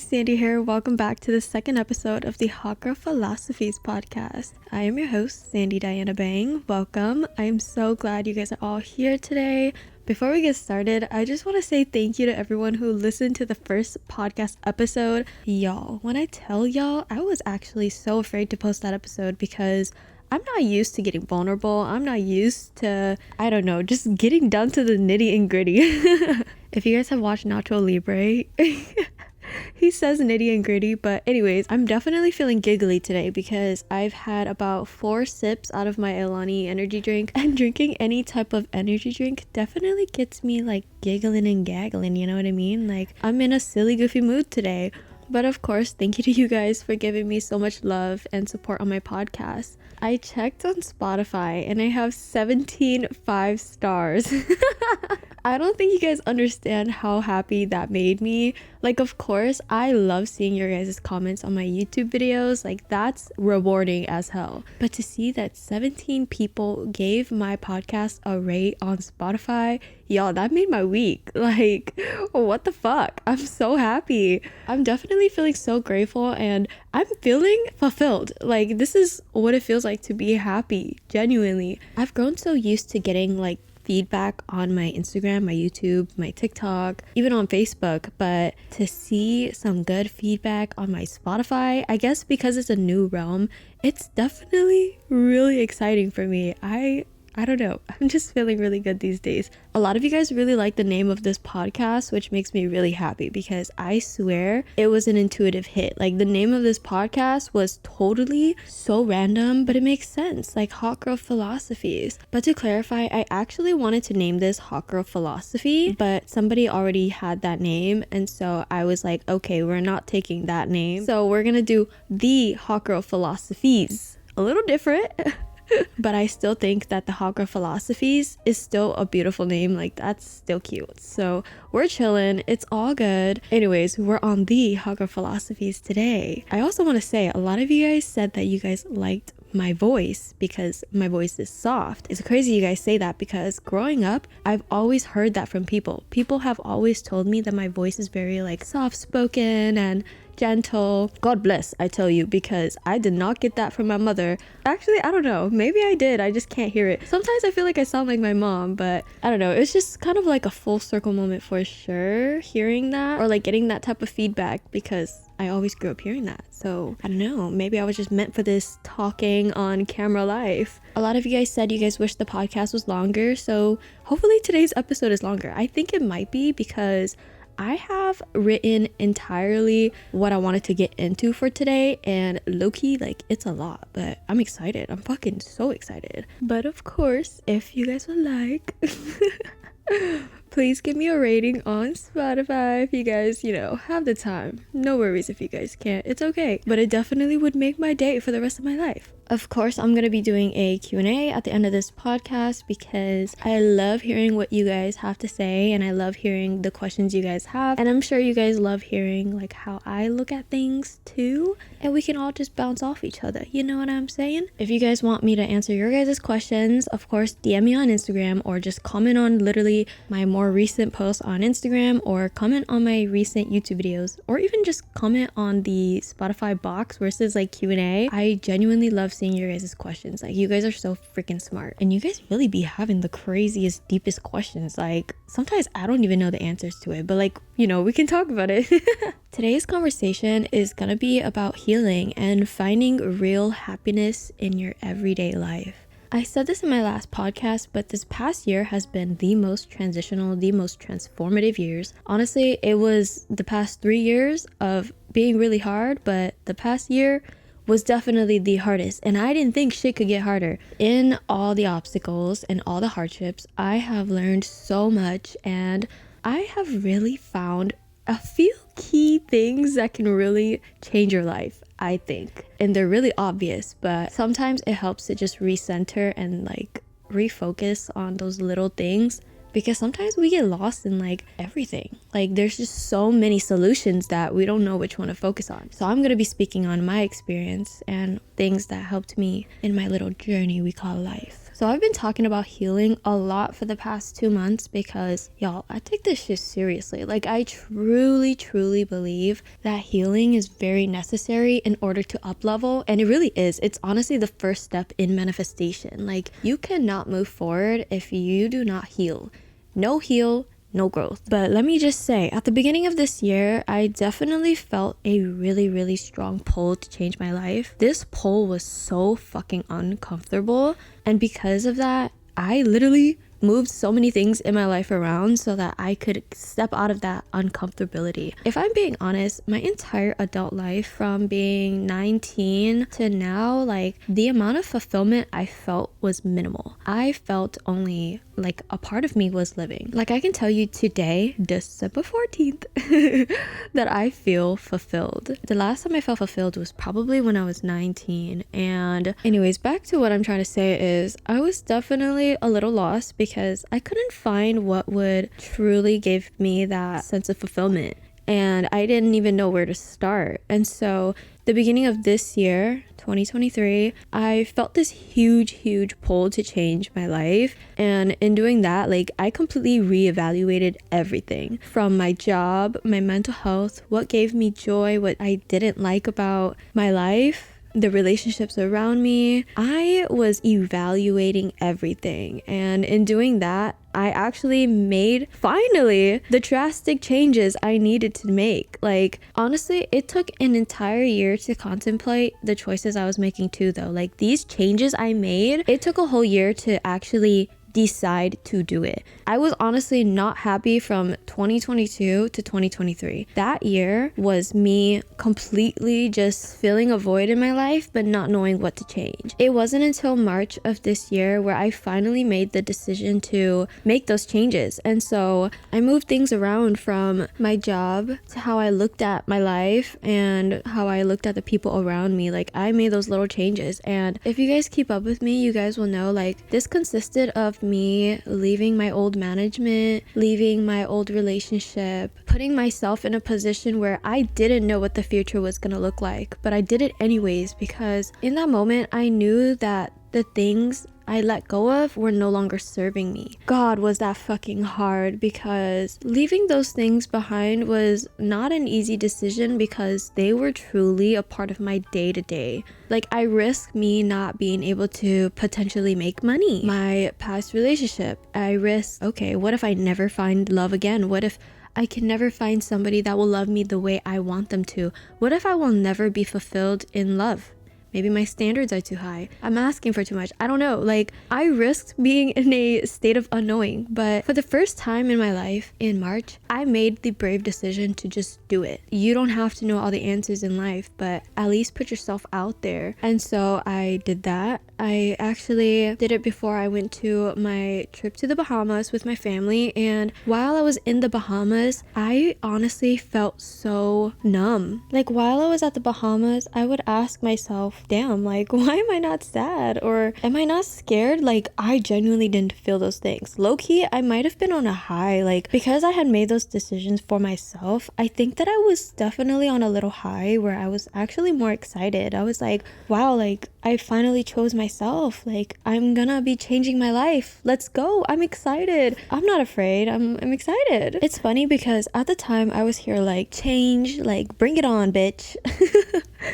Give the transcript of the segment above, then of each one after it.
Sandy here. Welcome back to the second episode of the Hot Girl Philosophies podcast. I am your host, Sandy Diana Bang. Welcome. I'm so glad you guys are all here today. Before we get started, I just want to say thank you to everyone who listened to the first podcast episode. Y'all, when I tell y'all, I was actually so afraid to post that episode because I'm not used to getting vulnerable. I'm not used to, just getting down to the nitty and gritty. If you guys have watched Nacho Libre, he says nitty and gritty, but anyways, I'm definitely feeling giggly today because I've had about 4 sips out of my Elani energy drink, and drinking any type of energy drink definitely gets me like giggling and gaggling, you know what I mean? Like, I'm in a silly, goofy mood today. But of course, thank you to you guys for giving me so much love and support on my podcast. I checked on Spotify and I have 17 5-stars. I don't think you guys understand how happy that made me. Like, of course, I love seeing your guys' comments on my YouTube videos. Like, that's rewarding as hell. But to see that 17 people gave my podcast a rate on Spotify, y'all, that made my week. Like, what the fuck? I'm so happy. I'm definitely feeling so grateful and I'm feeling fulfilled. Like, this is what it feels like to be happy, genuinely. I've grown so used to getting like feedback on my Instagram, my YouTube, my TikTok, even on Facebook, but to see some good feedback on my Spotify, I guess because it's a new realm, it's definitely really exciting for me. I don't know. I'm just feeling really good these days. A lot of you guys really like the name of this podcast, which makes me really happy because I swear it was an intuitive hit. Like, the name of this podcast was totally so random, but it makes sense. Like, Hot Girl Philosophies. But to clarify, I actually wanted to name this Hot Girl Philosophy, but somebody already had that name. And so I was like, okay, we're not taking that name. So we're gonna do the Hot Girl Philosophies. A little different. But I still think that the Hot Girl Philosophies is still a beautiful name. Like, that's still cute. So we're chilling. It's all good. Anyways, we're on the Hot Girl Philosophies today. I also want to say, a lot of you guys said that you guys liked my voice because my voice is soft. It's crazy you guys say that because growing up, I've always heard that from people. People have always told me that my voice is very like soft-spoken and gentle. God bless, I tell you, because I did not get that from my mother. Actually, I don't know, maybe I did, I just can't hear it. Sometimes I feel like I sound like my mom, but I don't know, it's just kind of like a full circle moment for sure, hearing that or like getting that type of feedback, because I always grew up hearing that. So I don't know, maybe I was just meant for this talking on camera life. A lot of you guys said you guys wish the podcast was longer, so hopefully today's episode is longer. I think it might be because I have written entirely what I wanted to get into for today, and low-key, like, it's a lot, but I'm excited. I'm fucking so excited. But of course, if you guys would like, please give me a rating on Spotify if you guys, have the time. No worries if you guys can't. It's okay. But it definitely would make my day for the rest of my life. Of course, I'm going to be doing a Q&A at the end of this podcast because I love hearing what you guys have to say and I love hearing the questions you guys have. And I'm sure you guys love hearing like how I look at things too. And we can all just bounce off each other. You know what I'm saying? If you guys want me to answer your guys' questions, of course, DM me on Instagram or just comment on literally my more recent posts on Instagram or comment on my recent YouTube videos or even just comment on the Spotify box where it says like Q&A. I genuinely love seeing your guys' questions. Like, you guys are so freaking smart and you guys really be having the craziest, deepest questions. Like, sometimes I don't even know the answers to it, but like, we can talk about it. Today's conversation is gonna be about healing and finding real happiness in your everyday life. I said this in my last podcast, but this past year has been the most transitional, the most transformative years. Honestly, it was the past 3 years of being really hard, but the past year was definitely the hardest, and I didn't think shit could get harder. In all the obstacles and all the hardships, I have learned so much, and I have really found a few key things that can really change your life, I think. And they're really obvious, but sometimes it helps to just recenter and like refocus on those little things, because sometimes we get lost in like everything. Like, there's just so many solutions that we don't know which one to focus on. So I'm going to be speaking on my experience and things that helped me in my little journey we call life. So I've been talking about healing a lot for the past 2 months because, y'all, I take this shit seriously. Like, I truly believe that healing is very necessary in order to up level, and it really is. It's honestly the first step in manifestation. Like, you cannot move forward if you do not heal. No heal, no growth. But let me just say, at the beginning of this year, I definitely felt a really strong pull to change my life. This pull was so fucking uncomfortable, and because of that, I literally moved so many things in my life around so that I could step out of that uncomfortability. If I'm being honest, my entire adult life from being 19 to now, like, the amount of fulfillment I felt was minimal. I felt only like a part of me was living. Like, I can tell you today, December 14th, that I feel fulfilled. The last time I felt fulfilled was probably when I was 19. And anyways, back to what I'm trying to say is I was definitely a little lost because I couldn't find what would truly give me that sense of fulfillment. And I didn't even know where to start. And so the beginning of this year, 2023, I felt this huge pull to change my life. And in doing that, like, I completely reevaluated everything from my job, my mental health, what gave me joy, what I didn't like about my life, the relationships around me. I was evaluating everything, and in doing that, I actually made, finally, the drastic changes I needed to make. Like, honestly, it took an entire year to contemplate the choices I was making too, though. Like, these changes I made, it took a whole year to actually decide to do it. I was honestly not happy from 2022 to 2023. That year was me completely just filling a void in my life but not knowing what to change. It wasn't until March of this year where I finally made the decision to make those changes. And so I moved things around from my job to how I looked at my life and how I looked at the people around me. Like, I made those little changes, and if you guys keep up with me, you guys will know, like, this consisted of me leaving my old management, leaving my old relationship, putting myself in a position where I didn't know what the future was gonna look like, but I did it anyways because in that moment I knew that the things I let go of were no longer serving me. God, was that fucking hard, because leaving those things behind was not an easy decision because they were truly a part of my day-to-day. Like, I risked me not being able to potentially make money. My past relationship, I risked, okay, what if I never find love again? What if I can never find somebody that will love me the way I want them to? What if I will never be fulfilled in love? Maybe my standards are too high. I'm asking for too much. I don't know. Like, I risked being in a state of unknowing. But for the first time in my life, in March, I made the brave decision to just do it. You don't have to know all the answers in life, but at least put yourself out there. And so I did that. I actually did it before I went to my trip to the Bahamas with my family. And while I was in the Bahamas, I honestly felt so numb. Like, while I was at the Bahamas, I would ask myself, damn, like, why am I not sad? Or am I not scared? Like, I genuinely didn't feel those things. Low-key, I might have been on a high. Like, because I had made those decisions for myself, I think that I was definitely on a little high where I was actually more excited. I was like, wow, like, I finally chose myself. Like, I'm gonna be changing my life. Let's go. I'm excited. I'm not afraid. I'm excited. It's funny because at the time I was here like, change, like, bring it on, bitch.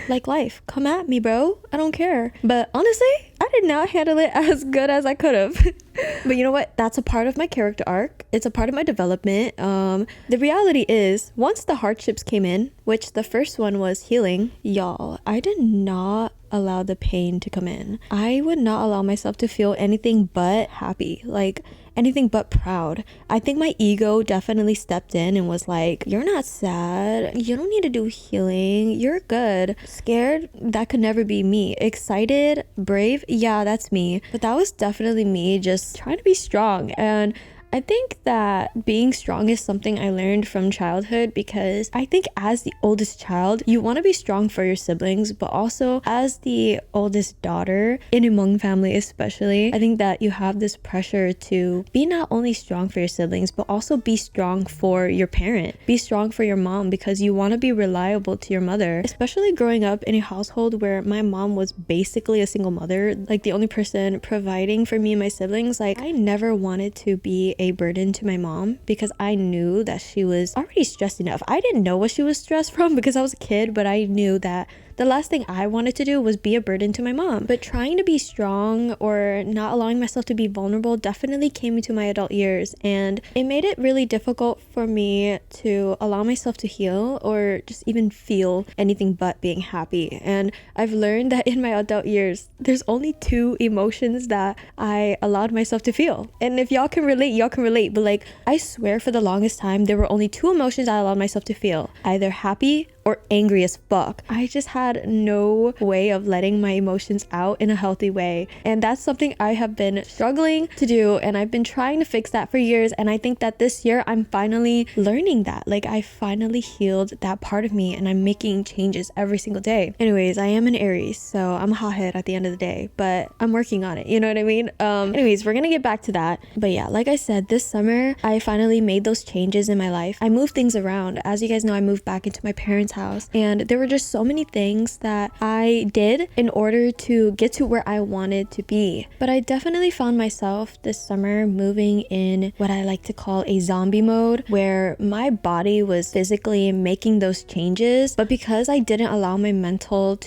Like, life, come at me, bro. I don't care. But honestly, I did not handle it as good as I could have. But you know what? That's a part of my character arc. It's a part of my development. The reality is, once the hardships came in, which the first one was healing, y'all, I did not allow the pain to come in. I would not allow myself to feel anything but happy, like anything but proud. I think my ego definitely stepped in and was like, you're not sad, you don't need to do healing, you're good. Scared, that could never be me. Excited, brave, yeah, that's me. But that was definitely me just trying to be strong. And I think that being strong is something I learned from childhood, because I think as the oldest child, you want to be strong for your siblings, but also as the oldest daughter in a Hmong family especially, I think that you have this pressure to be not only strong for your siblings, but also be strong for your parent, be strong for your mom, because you want to be reliable to your mother. Especially growing up in a household where my mom was basically a single mother, like the only person providing for me and my siblings, like I never wanted to be a burden to my mom, because I knew that she was already stressed enough. I didn't know what she was stressed from because I was a kid, but I knew that the last thing I wanted to do was be a burden to my mom. But trying to be strong or not allowing myself to be vulnerable definitely came into my adult years, and it made it really difficult for me to allow myself to heal or just even feel anything but being happy. And I've learned that in my adult years, there's only two emotions that I allowed myself to feel. And if y'all can relate, y'all can relate. But like, I swear for the longest time, there were only two emotions I allowed myself to feel: either happy or angry as fuck. I just had no way of letting my emotions out in a healthy way. And that's something I have been struggling to do, and I've been trying to fix that for years. And I think that this year I'm finally learning that. Like, I finally healed that part of me, and I'm making changes every single day. Anyways, I am an Aries, so I'm a hothead at the end of the day, but I'm working on it, you know what I mean? Anyways, we're gonna get back to that. But yeah, like I said, this summer I finally made those changes in my life. I moved things around. As you guys know, I moved back into my parents' house, and there were just so many things that I did in order to get to where I wanted to be. But I definitely found myself this summer moving in what I like to call a zombie mode, where my body was physically making those changes, but because I didn't allow my mental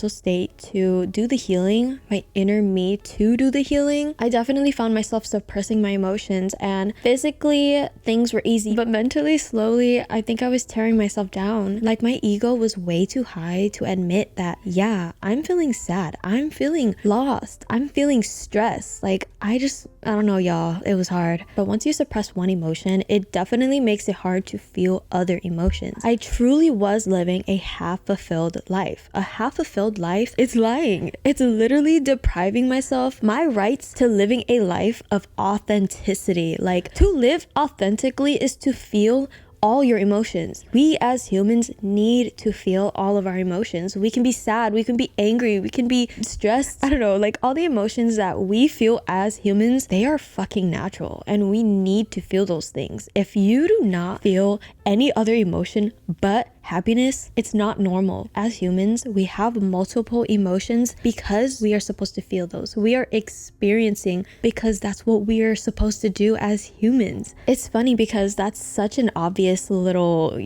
state to do the healing, my inner me to do the healing, I definitely found myself suppressing my emotions. And physically things were easy, but mentally, slowly, I think I was tearing myself down. Like, my ego was way too high to admit that, yeah, I'm feeling sad, I'm feeling lost, I'm feeling stressed. Like, I don't know, y'all, it was hard. But once you suppress one emotion, it definitely makes it hard to feel other emotions. I truly was living a half-fulfilled life. A half-fulfilled life is lying. It's literally depriving myself my rights to living a life of authenticity. Like, to live authentically is to feel all your emotions. We as humans need to feel all of our emotions. We can be sad, we can be angry, we can be stressed. I don't know, like, all the emotions that we feel as humans, they are fucking natural, and we need to feel those things. If you do not feel any other emotion but happiness, it's not normal. As humans, we have multiple emotions because we are supposed to feel those. We are experiencing because that's what we are supposed to do as humans. It's funny because that's such an obvious little,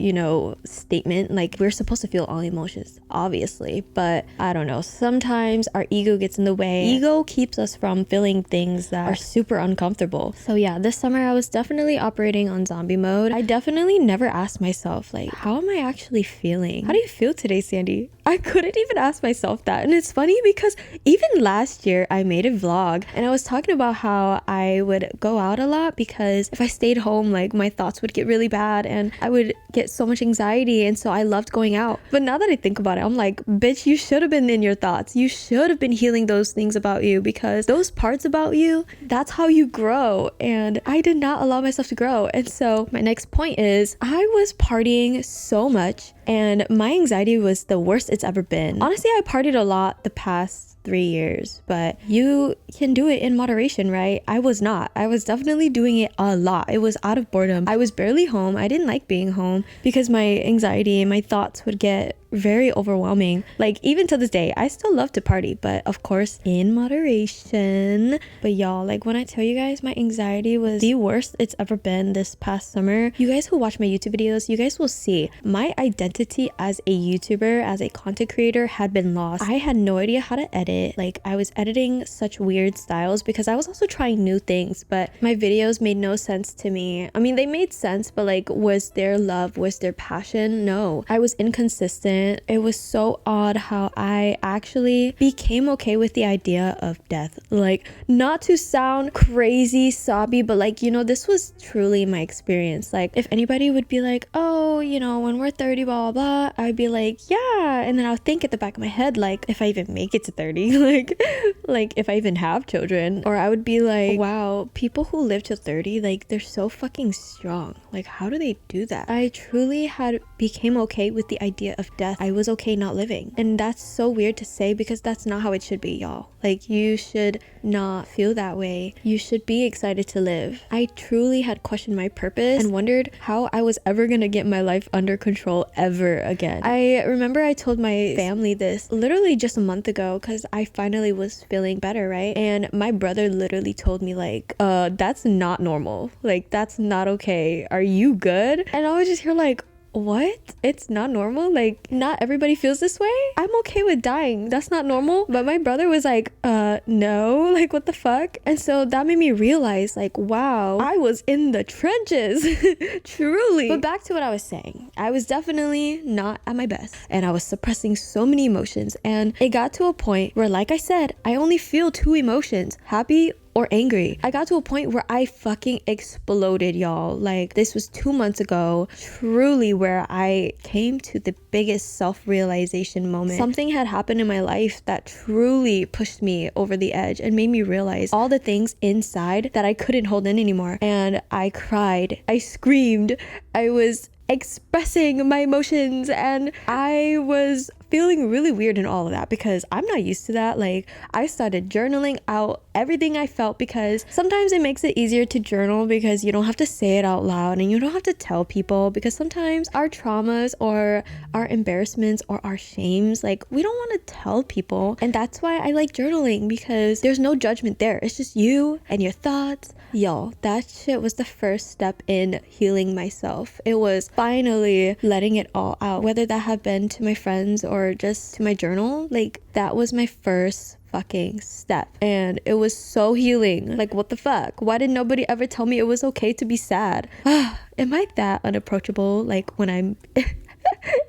statement. Like, we're supposed to feel all emotions, obviously, but I don't know. Sometimes our ego gets in the way. Ego keeps us from feeling things that are super uncomfortable. So yeah, this summer I was definitely operating on zombie mode. I definitely never asked myself, like, how am I actually feeling? How do you feel today, Sandy? I couldn't even ask myself that. And it's funny because even last year I made a vlog and I was talking about how I would go out a lot because if I stayed home, like, my thoughts would get really bad and I would get so much anxiety, and so I loved going out. But now that I think about it, I'm like, bitch, you should have been in your thoughts. You should have been healing those things about you, because those parts about you, that's how you grow. And I did not allow myself to grow. And so my next point is, I was partying so much and my anxiety was the worst it's ever been. Honestly, I partied a lot the past 3 years, but you can do it in moderation, right? I was not. I was definitely doing it a lot. It was out of boredom. I was barely home. I didn't like being home because my anxiety and my thoughts would get very overwhelming. Like, even to this day, I still love to party, but of course in moderation. But y'all, like, when I tell you guys my anxiety was the worst it's ever been this past summer, you guys who watch my YouTube videos, you guys will see my identity as a YouTuber, as a content creator, had been lost. I had no idea how to edit. Like, I was editing such weird styles because I was also trying new things, but my videos made no sense to me. I mean, they made sense, but like, was there love? Was there passion? No. I was inconsistent. It was so odd how I actually became okay with the idea of death. Like, not to sound crazy sobby, but like, this was truly my experience. Like, if anybody would be like, oh, when we're 30, blah blah blah, I'd be like, yeah, that. And then I'll think at the back of my head, like, if I even make it to 30, like if I even have children. Or I would be like, wow, people who live to 30, like, they're so fucking strong. Like, how do they do that? I truly became okay with the idea of death. I was okay not living. And that's so weird to say, because that's not how it should be, y'all. Like, you should not feel that way. You should be excited to live. I truly had questioned my purpose and wondered how I was ever gonna get my life under control ever again. I remember I told my family this literally just a month ago, because I finally was feeling better, right? And my brother literally told me, like, that's not normal. Like, that's not okay. Are you good? And I was just here like, what? It's not normal? Like, not everybody feels this way? I'm okay with dying. That's not normal. But my brother was like, no, like, what the fuck? And so that made me realize, like, wow, I was in the trenches. Truly. But back to what I was saying. I was definitely not at my best, and I was suppressing so many emotions, and it got to a point where, like I said, I only feel two emotions: happy or angry. I got to a point where I fucking exploded, y'all. Like, this was 2 months ago, truly, where I came to the biggest self-realization moment. Something had happened in my life that truly pushed me over the edge and made me realize all the things inside that I couldn't hold in anymore. And I cried, I screamed, I was expressing my emotions, and I was feeling really weird in all of that, because I'm not used to that. Like, I started journaling out everything I felt, because sometimes it makes it easier to journal because you don't have to say it out loud and you don't have to tell people, because sometimes our traumas or our embarrassments or our shames, like, we don't want to tell people. And that's why I like journaling, because there's no judgment there. It's just you and your thoughts. Y'all, that shit was the first step in healing myself. It was finally letting it all out, whether that had been to my friends or just to my journal. Like, that was my first fucking step, and it was so healing. Like, what the fuck? Why did nobody ever tell me it was okay to be sad? Am I that unapproachable, like, when I'm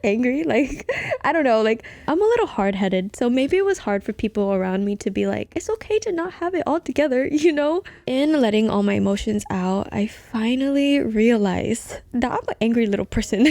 angry? Like, I don't know, like, I'm a little hard-headed, so maybe it was hard for people around me to be like, it's okay to not have it all together, you know? In letting all my emotions out, I finally realized that I'm an angry little person.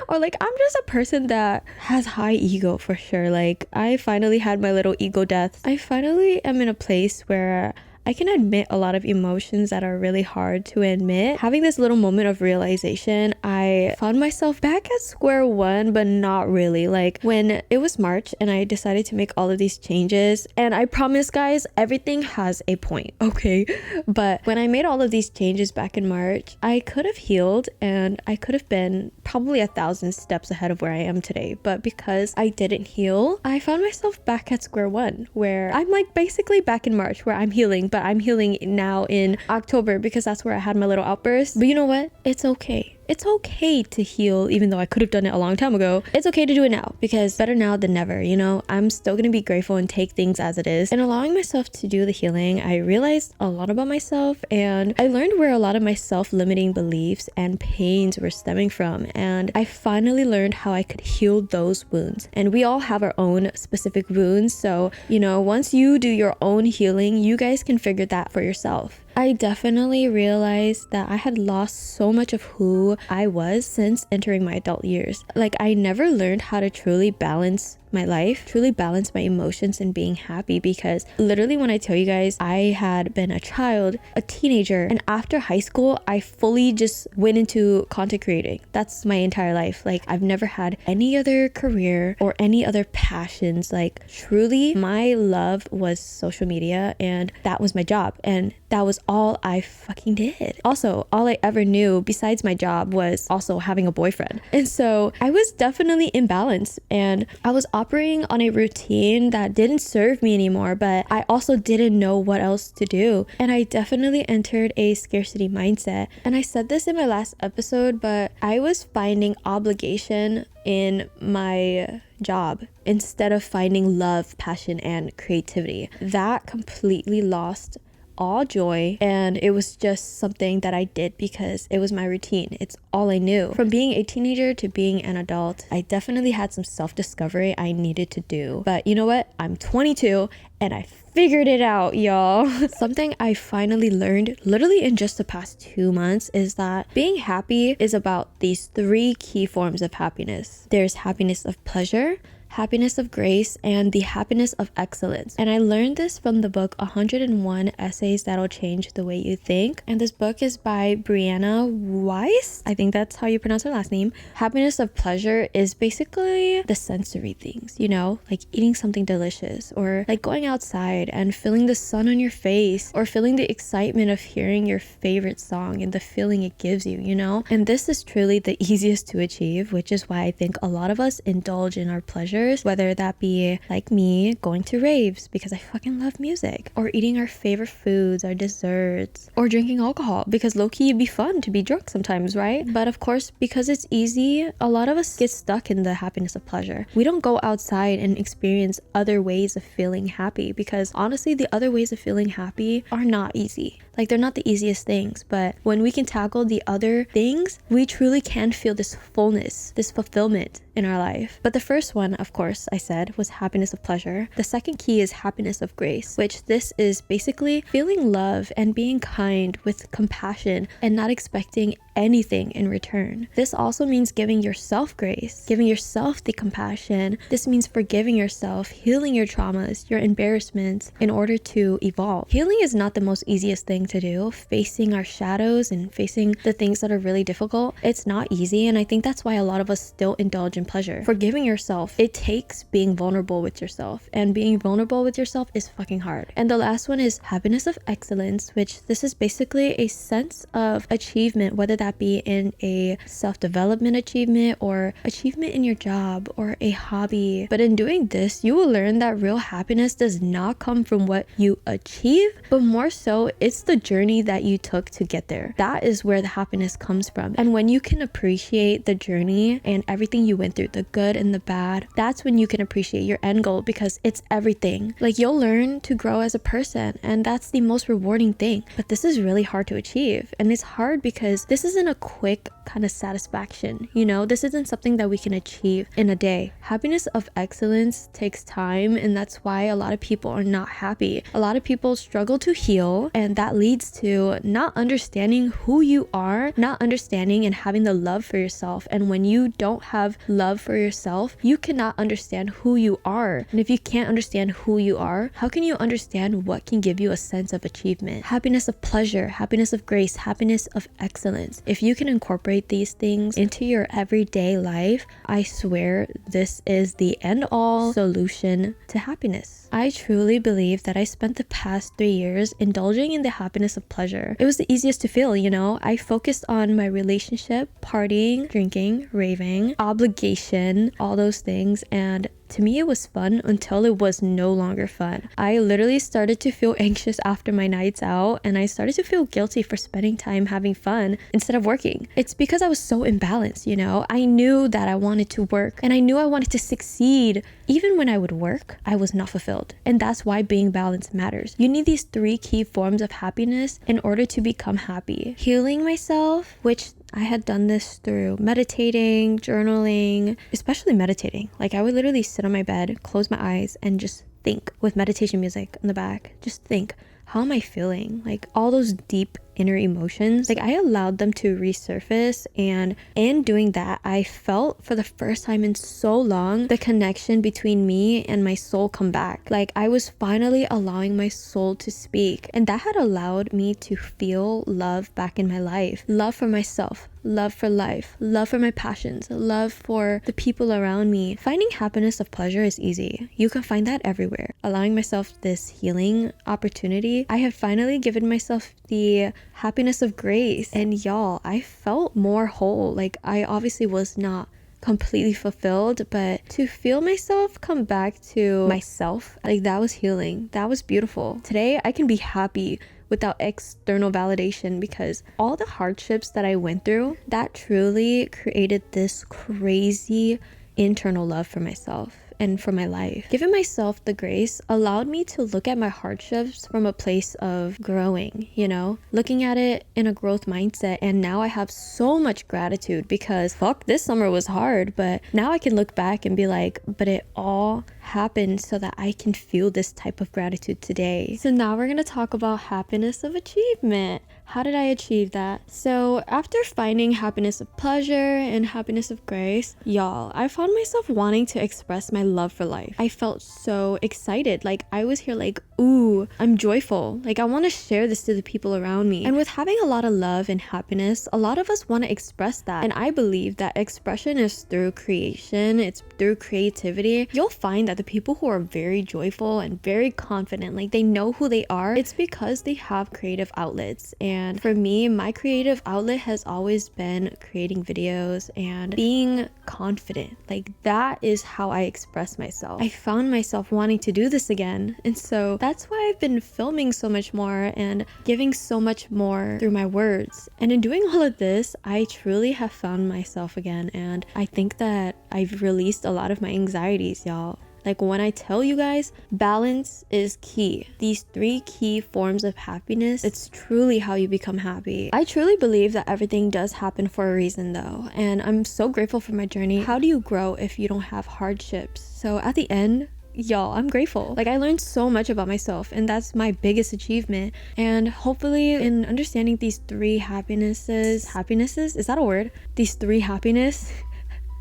Or, like, I'm just a person that has high ego, for sure. Like, I finally had my little ego death. I finally am in a place where I can admit a lot of emotions that are really hard to admit. Having this little moment of realization, I found myself back at square one, but not really. Like, when it was March and I decided to make all of these changes, and I promise, guys, everything has a point, okay? But when I made all of these changes back in March, I could have healed, and I could have been probably 1,000 steps ahead of where I am today. But because I didn't heal, I found myself back at square one, where I'm like basically back in March, where I'm healing, but I'm healing now in October, because that's where I had my little outburst. But you know what? It's okay. It's okay to heal, even though I could have done it a long time ago. It's okay to do it now, because better now than never, you know? I'm still gonna be grateful and take things as it is. And allowing myself to do the healing, I realized a lot about myself, and I learned where a lot of my self-limiting beliefs and pains were stemming from. And I finally learned how I could heal those wounds. And we all have our own specific wounds. So, you know, once you do your own healing, you guys can figure that for yourself. I definitely realized that I had lost so much of who I was since entering my adult years. Like, I never learned how to truly balance my life, truly balance my emotions and being happy, because literally when I tell you guys, I had been a child, a teenager, and after high school, I fully just went into content creating. That's my entire life. Like, I've never had any other career or any other passions. Like, truly, my love was social media, and that was my job, and that was all I fucking did. Also, all I ever knew besides my job was also having a boyfriend. And so I was definitely imbalanced, and I was operating on a routine that didn't serve me anymore, but I also didn't know what else to do. And I definitely entered a scarcity mindset. And I said this in my last episode, but I was finding obligation in my job instead of finding love, passion, and creativity. That completely lost all joy, and it was just something that I did because it was my routine. It's all I knew. From being a teenager to being an adult, I definitely had some self-discovery I needed to do. But you know what? I'm 22 and I figured it out, y'all. Something I finally learned literally in just the past 2 months is that being happy is about these 3 key forms of happiness. There's happiness of pleasure, happiness of grace, and the happiness of excellence. And I learned this from the book 101 Essays That'll Change the Way You Think. And this book is by Brianna Weiss. I think that's how you pronounce her last name. Happiness of pleasure is basically the sensory things, you know, like eating something delicious, or like going outside and feeling the sun on your face, or feeling the excitement of hearing your favorite song and the feeling it gives you, you know? And this is truly the easiest to achieve, which is why I think a lot of us indulge in our pleasures, whether that be like me going to raves because I fucking love music, or eating our favorite foods, our desserts, or drinking alcohol because low-key it'd be fun to be drunk sometimes, right? But of course, because it's easy, a lot of us get stuck in the happiness of pleasure. We don't go outside and experience other ways of feeling happy, because honestly, the other ways of feeling happy are not easy. Like, they're not the easiest things, but when we can tackle the other things, we truly can feel this fullness, this fulfillment in our life. But the first one, of course, I said, was happiness of pleasure. The second key is happiness of grace, which this is basically feeling love and being kind with compassion and not expecting anything in return. This also means giving yourself grace, giving yourself the compassion. This means forgiving yourself, healing your traumas, your embarrassments in order to evolve. Healing is not the most easiest thing to do. Facing our shadows and facing the things that are really difficult, it's not easy, and I think that's why a lot of us still indulge in pleasure. Forgiving yourself, it takes being vulnerable with yourself, and being vulnerable with yourself is fucking hard. And the last one is happiness of excellence, which this is basically a sense of achievement, whether that be in a self-development achievement or achievement in your job or a hobby. But in doing this, you will learn that real happiness does not come from what you achieve, but more so it's the journey that you took to get there. That is where the happiness comes from. And when you can appreciate the journey and everything you went through, the good and the bad, that's when you can appreciate your end goal, because it's everything. Like, you'll learn to grow as a person, and that's the most rewarding thing. But this is really hard to achieve, and it's hard because this isn't a quick kind of satisfaction, you know? This isn't something that we can achieve in a day. Happiness of excellence takes time, and that's why a lot of people are not happy. A lot of people struggle to heal, and that leads to not understanding who you are, not understanding and having the love for yourself. And when you don't have love for yourself, you cannot understand who you are. And if you can't understand who you are, how can you understand what can give you a sense of achievement? Happiness of pleasure, happiness of grace, happiness of excellence. If you can incorporate these things into your everyday life, I swear this is the end-all solution to happiness. I truly believe that I spent the past 3 years indulging in the happiness of pleasure. It was the easiest to feel, you know? I focused on my relationship, partying, drinking, raving, obligation, all those things, and to me, it was fun until it was no longer fun. I literally started to feel anxious after my nights out, and I started to feel guilty for spending time having fun instead of working. It's because I was so imbalanced, you know? I knew that I wanted to work, and I knew I wanted to succeed. Even when I would work, I was not fulfilled. And that's why being balanced matters. You need these 3 key forms of happiness in order to become happy. Healing myself, which I had done this through meditating, journaling, especially meditating. Like, I would literally sit on my bed, close my eyes, and just think with meditation music in the back. Just think, how am I feeling? Like, all those deep inner emotions, like, I allowed them to resurface, and in doing that, I felt for the first time in so long the connection between me and my soul come back. Like, I was finally allowing my soul to speak, and that had allowed me to feel love back in my life. Love for myself, love for life, love for my passions, love for the people around me. Finding happiness of pleasure is easy. You can find that everywhere. Allowing myself this healing opportunity, I have finally given myself the happiness of grace, and y'all, I felt more whole. Like, I obviously was not completely fulfilled, but to feel myself come back to myself, like, that was healing. That was beautiful. Today I can be happy without external validation, because all the hardships that I went through, that truly created this crazy internal love for myself and for my life. Giving myself the grace allowed me to look at my hardships from a place of growing, you know, looking at it in a growth mindset. And now I have so much gratitude, because fuck, this summer was hard, but now I can look back and be like, but it all happened so that I can feel this type of gratitude today. So now we're gonna talk about happiness of achievement. How did I achieve that? So after finding happiness of pleasure and happiness of grace, y'all, I found myself wanting to express my love for life. I felt so excited. Like I was here like, ooh, I'm joyful. Like I want to share this to the people around me. And with having a lot of love and happiness, a lot of us want to express that. And I believe that expression is through creation. It's through creativity. You'll find that the people who are very joyful and very confident, like they know who they are, it's because they have creative outlets. And for me, my creative outlet has always been creating videos and being confident. Like that is how I express myself. I found myself wanting to do this again. And so that's why I've been filming so much more and giving so much more through my words. And in doing all of this, I truly have found myself again. And I think that I've released a lot of my anxieties, y'all. Like when I tell you guys, balance is key. These 3 key forms of happiness, it's truly how you become happy. I truly believe that everything does happen for a reason though. And I'm so grateful for my journey. How do you grow if you don't have hardships? So at the end, y'all, I'm grateful. Like I learned so much about myself and that's my biggest achievement. And hopefully in understanding these 3 happinesses, is that a word? These 3 happiness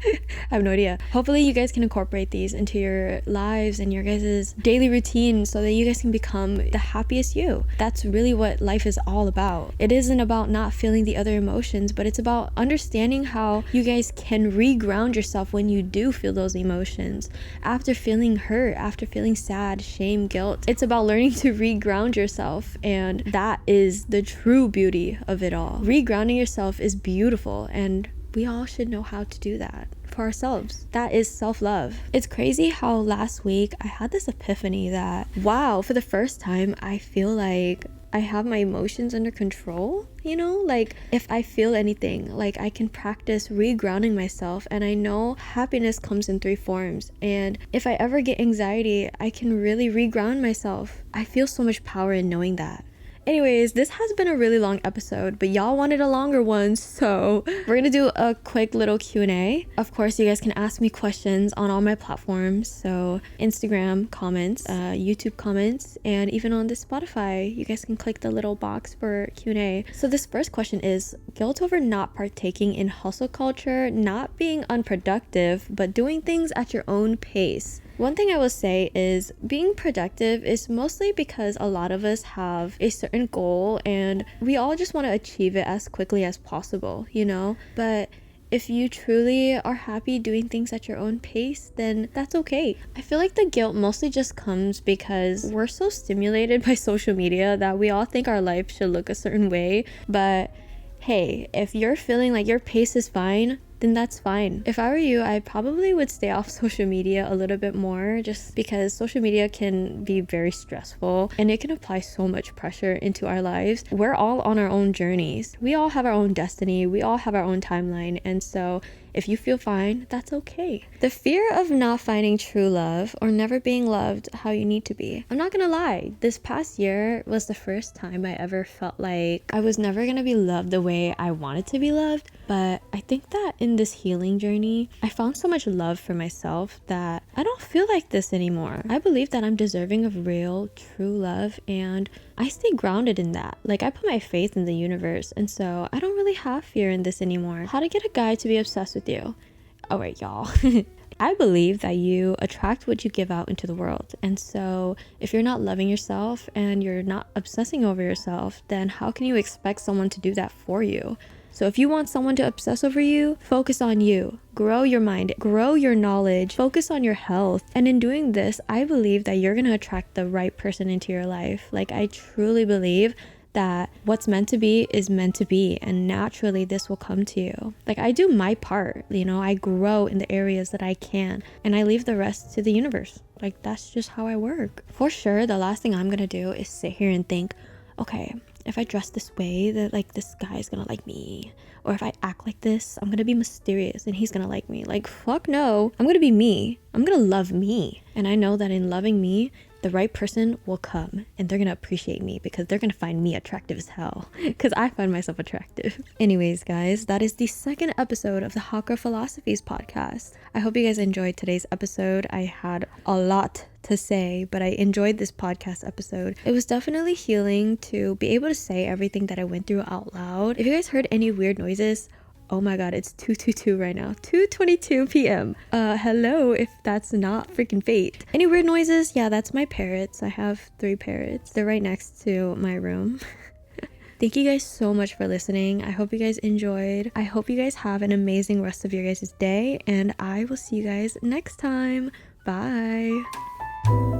I have no idea. Hopefully you guys can incorporate these into your lives and your guys' daily routine so that you guys can become the happiest you. That's really what life is all about. It isn't about not feeling the other emotions, but it's about understanding how you guys can reground yourself when you do feel those emotions. After feeling hurt, after feeling sad, shame, guilt, it's about learning to reground yourself, and that is the true beauty of it all. Regrounding yourself is beautiful, and we all should know how to do that for ourselves. That is self-love. It's crazy how last week I had this epiphany that, wow, for the first time, I feel like I have my emotions under control, you know? Like if I feel anything, like I can practice regrounding myself, and I know happiness comes in 3 forms. And if I ever get anxiety, I can really reground myself. I feel so much power in knowing that. Anyways, this has been a really long episode, but y'all wanted a longer one, so we're gonna do a quick little Q&A. Of course, you guys can ask me questions on all my platforms, so Instagram comments, YouTube comments, and even on the Spotify, you guys can click the little box for Q&A. So this first question is, guilt over not partaking in hustle culture, not being unproductive, but doing things at your own pace. One thing I will say is being productive is mostly because a lot of us have a certain goal and we all just want to achieve it as quickly as possible, you know? But if you truly are happy doing things at your own pace, then that's okay. I feel like the guilt mostly just comes because we're so stimulated by social media that we all think our life should look a certain way. But hey, if you're feeling like your pace is fine, then that's fine. If I were you, I probably would stay off social media a little bit more, just because social media can be very stressful and it can apply so much pressure into our lives. We're all on our own journeys. We all have our own destiny. We all have our own timeline. And so if you feel fine, that's okay. The fear of not finding true love or never being loved how you need to be. I'm not gonna lie, this past year was the first time I ever felt like I was never gonna be loved the way I wanted to be loved. But I think that in this healing journey, I found so much love for myself that I don't feel like this anymore. I believe that I'm deserving of real, true love, and I stay grounded in that. Like, I put my faith in the universe, and so I don't really have fear in this anymore. How to get a guy to be obsessed with you. Oh wait, y'all. I believe that you attract what you give out into the world. And so if you're not loving yourself and you're not obsessing over yourself, then how can you expect someone to do that for you? So if you want someone to obsess over you, focus on you. Grow your mind, grow your knowledge, focus on your health. And in doing this, I believe that you're gonna attract the right person into your life. Like, I truly believe that what's meant to be is meant to be, and naturally this will come to you. Like, I do my part, you know, I grow in the areas that I can, and I leave the rest to the universe. Like, that's just how I work. For sure, the last thing I'm gonna do is sit here and think, okay, if I dress this way, that like this guy is gonna like me, or if I act like this, I'm gonna be mysterious and he's gonna like me. Like, fuck no, I'm gonna be me. I'm gonna love me. And I know that in loving me, the right person will come and they're gonna appreciate me because they're gonna find me attractive as hell because I find myself attractive. Anyways, guys, that is the second episode of the Hot Girl Philosophies podcast. I hope you guys enjoyed today's episode. I had a lot to say, but I enjoyed this podcast episode. It was definitely healing to be able to say everything that I went through out loud. If you guys heard any weird noises, oh my god, it's 2:22 right now, 2:22 p.m. Hello, if that's not freaking fate. Any weird noises? Yeah, that's my parrots. I have 3 parrots. They're right next to my room. Thank you guys so much for listening. I hope you guys enjoyed. I hope you guys have an amazing rest of your guys' day, and I will see you guys next time. Bye.